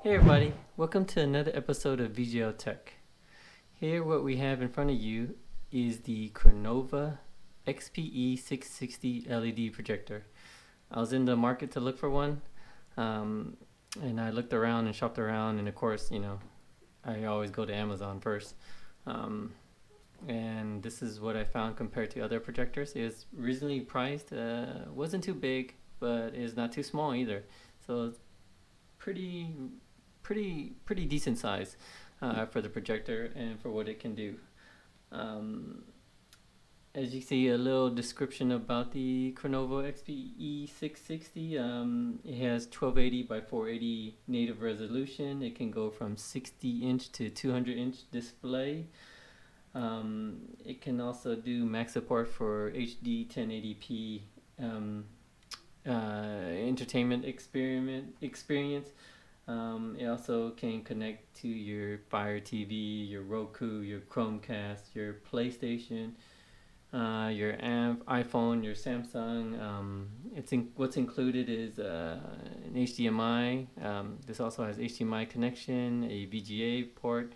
Hey everybody, welcome to another episode of VGL Tech. Here what we have in front of you is the Crenova XPE660 LED projector. I was in the market to look for one, and I looked around and shopped around, and of course, I always go to Amazon first. And this is what I found compared to other projectors. It was reasonably priced, wasn't too big, but it's not too small either. So it's pretty decent size for the projector and for what it can do. As you see, a little description about the Crenova XPE660. It has 1280 by 480 native resolution. It can go from 60-inch to 200-inch display. It can also do max support for HD 1080p entertainment experience. It also can connect to your Fire TV, your Roku, your Chromecast, your PlayStation, your iPhone, your Samsung. What's included is an HDMI. This also has HDMI connection, a VGA port,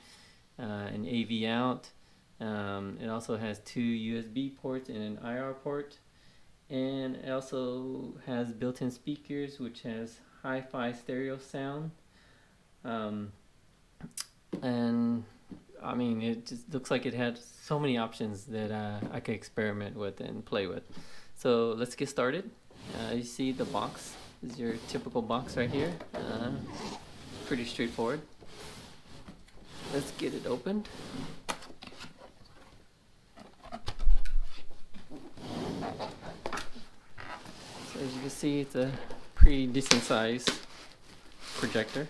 an AV out. It also has 2 USB ports and an IR port, and it also has built-in speakers, which has hi-fi stereo sound. And I mean, it just looks like it had so many options that I could experiment with and play with. So let's get started. You see the box is your typical box right here. Pretty straightforward. Let's get it opened. So as you can see, it's a pretty decent size projector.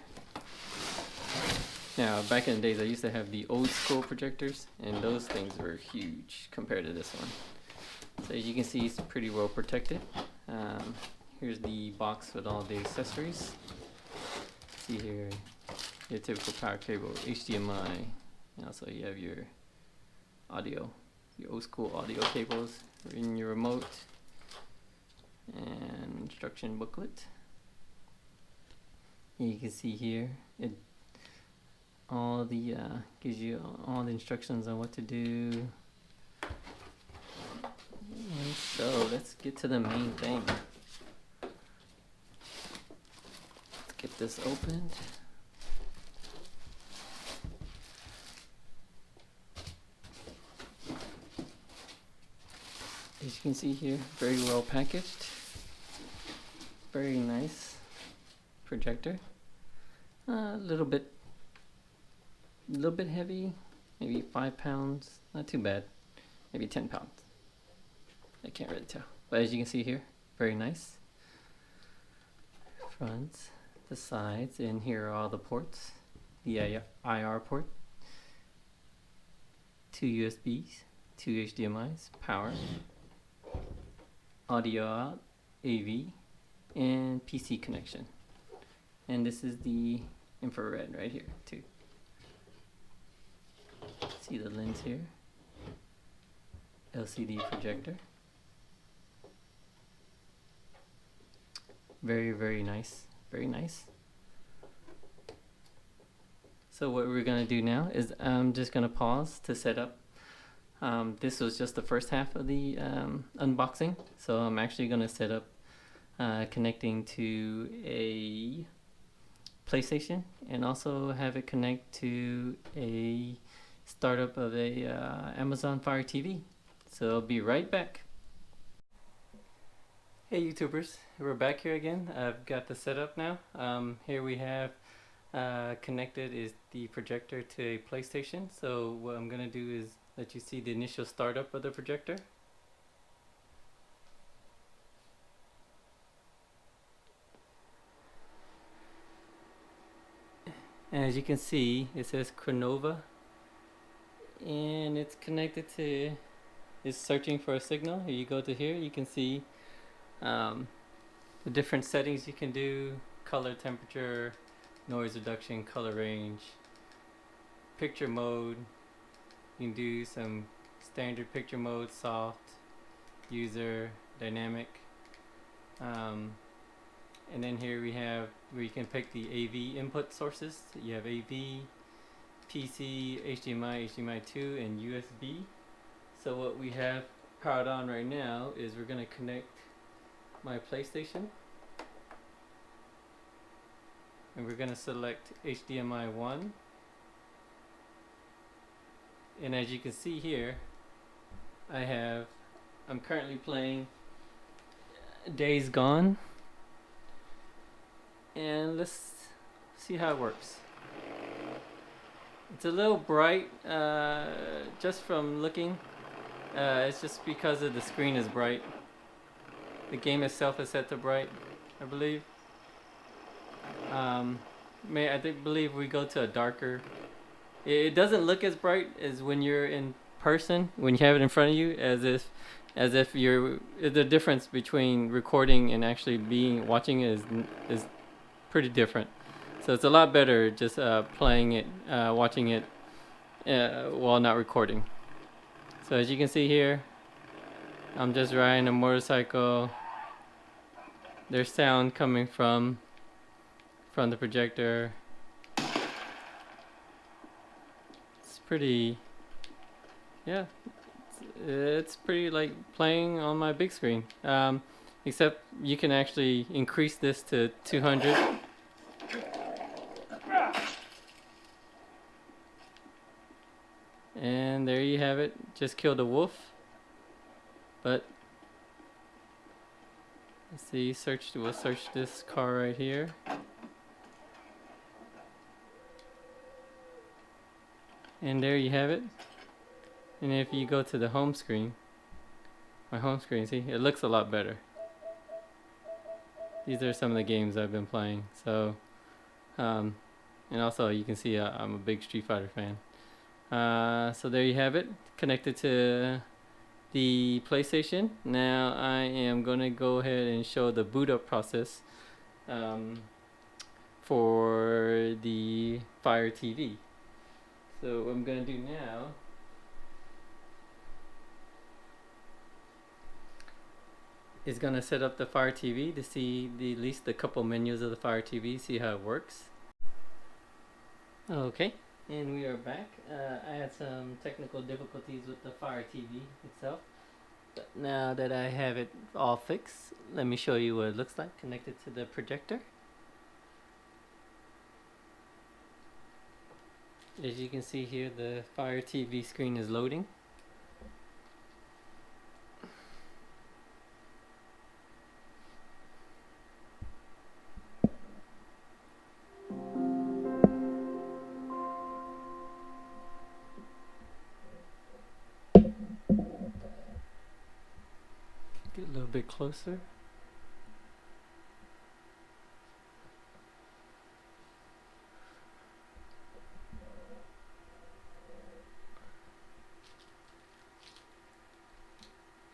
Now, back in the days, I used to have the old school projectors, and those things were huge compared to this one. So as you can see, it's pretty well protected. Here's the box with all the accessories. See here, your typical power cable, HDMI, and also you have your audio, your old school audio cables in your remote, and instruction booklet. You can see here it gives you all the instructions on what to do. And so let's get to the main thing. Let's get this opened. As you can see here, very well packaged. Very nice projector. A little bit heavy, maybe 5 pounds. Not too bad. Maybe 10 pounds. I can't really tell. But as you can see here, very nice. Front, the sides, and here are all the ports. The IR port, 2 USBs, 2 HDMIs, power, audio out, AV, and PC connection. And this is the infrared right here too. See the lens here. LCD projector. Very nice. Very nice. So what we're gonna do now is I'm just gonna pause to set up. This was just the first half of the unboxing, so I'm actually gonna set up connecting to a PlayStation and also have it connect to a startup of a Amazon Fire TV. So I'll be right back. Hey YouTubers, we're back here again. I've got the setup now. Here we have connected is the projector to a PlayStation. So what I'm gonna do is let you see the initial startup of the projector. And as you can see, it says Crenova, and it's connected to, it's searching for a signal. Here you go to here, you can see the different settings you can do: color, temperature, noise reduction, color range, picture mode. You can do some standard picture mode, soft, user, dynamic. And then here we have where you can pick the AV input sources. You have AV, PC, HDMI, HDMI 2, and USB. So what we have powered on right now is we're going to connect my PlayStation. And we're going to select HDMI 1. And as you can see here, I'm currently playing Days Gone. And let's see how it works. It's a little bright, just from looking. It's just because of the screen is bright. The game itself is set to bright, I believe. I believe we go to a darker. It doesn't look as bright as when you're in person, when you have it in front of you, as if you're. The difference between recording and actually watching it is pretty different. So it's a lot better just playing it, watching it while not recording. So as you can see here, I'm just riding a motorcycle. There's sound coming from the projector. It's pretty, yeah, it's pretty like playing on my big screen. Except you can actually increase this to 200. And there you have it. Just killed a wolf. But let's see, we'll search this car right here. And there you have it. And if you go to the home screen, my home screen, see, it looks a lot better. These are some of the games I've been playing. So, and also you can see I'm a big Street Fighter fan. So there you have it, connected to the PlayStation. Now I am going to go ahead and show the boot up process for the Fire TV. So what I'm going to do now is going to set up the Fire TV to see at least a couple menus of the Fire TV, see how it works. Okay. And we are back. I had some technical difficulties with the Fire TV itself. But now that I have it all fixed, let me show you what it looks like connected to the projector. As you can see here, the Fire TV screen is loading. Get a little bit closer.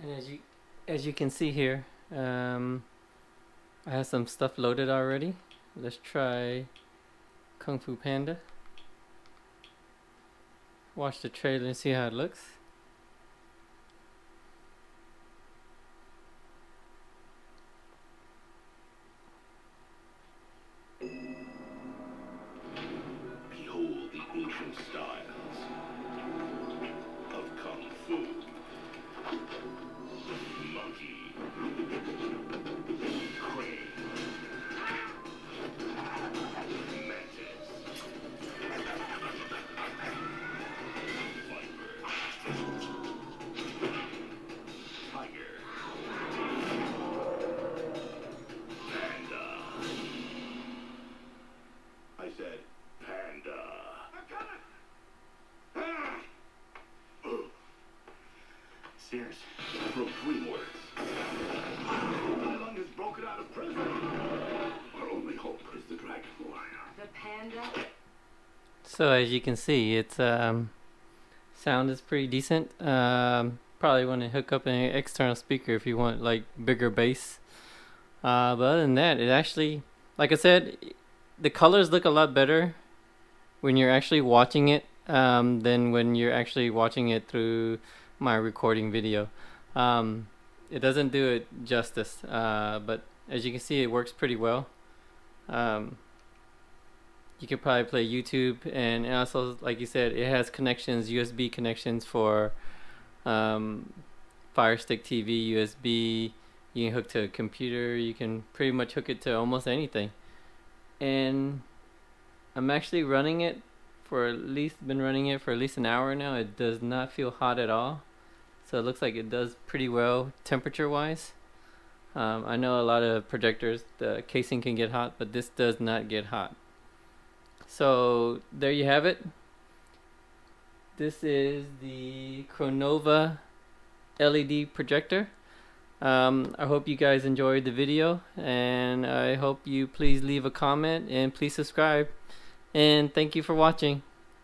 And as you can see here, I have some stuff loaded already. Let's try Kung Fu Panda. Watch the trailer and see how it looks. Behold the ancient styles of Kung Fu. Monkey. Crane. Mantis. Viper. Tiger. Panda. I said panda. I'm coming! Sears, I broke 3 words. My lung is broken out of prison. Our only hope is the Dragon Warrior. The panda? So as you can see, it's sound is pretty decent. Probably want to hook up an external speaker if you want like bigger bass. But other than that, it actually, like I said, the colors look a lot better when you're actually watching it than when you're actually watching it through my recording video. It doesn't do it justice, but as you can see, it works pretty well. You could probably play YouTube, and also, like you said, it has connections, USB connections for Fire Stick TV, USB. You can hook to a computer. You can pretty much hook it to almost anything. And I'm actually running it for been running it for at least an hour now. It does not feel hot at all. So it looks like it does pretty well temperature wise. I know a lot of projectors, the casing can get hot, but this does not get hot. So there you have it. This is the Crenova LED projector. I hope you guys enjoyed the video, and I hope you please leave a comment and please subscribe. And thank you for watching.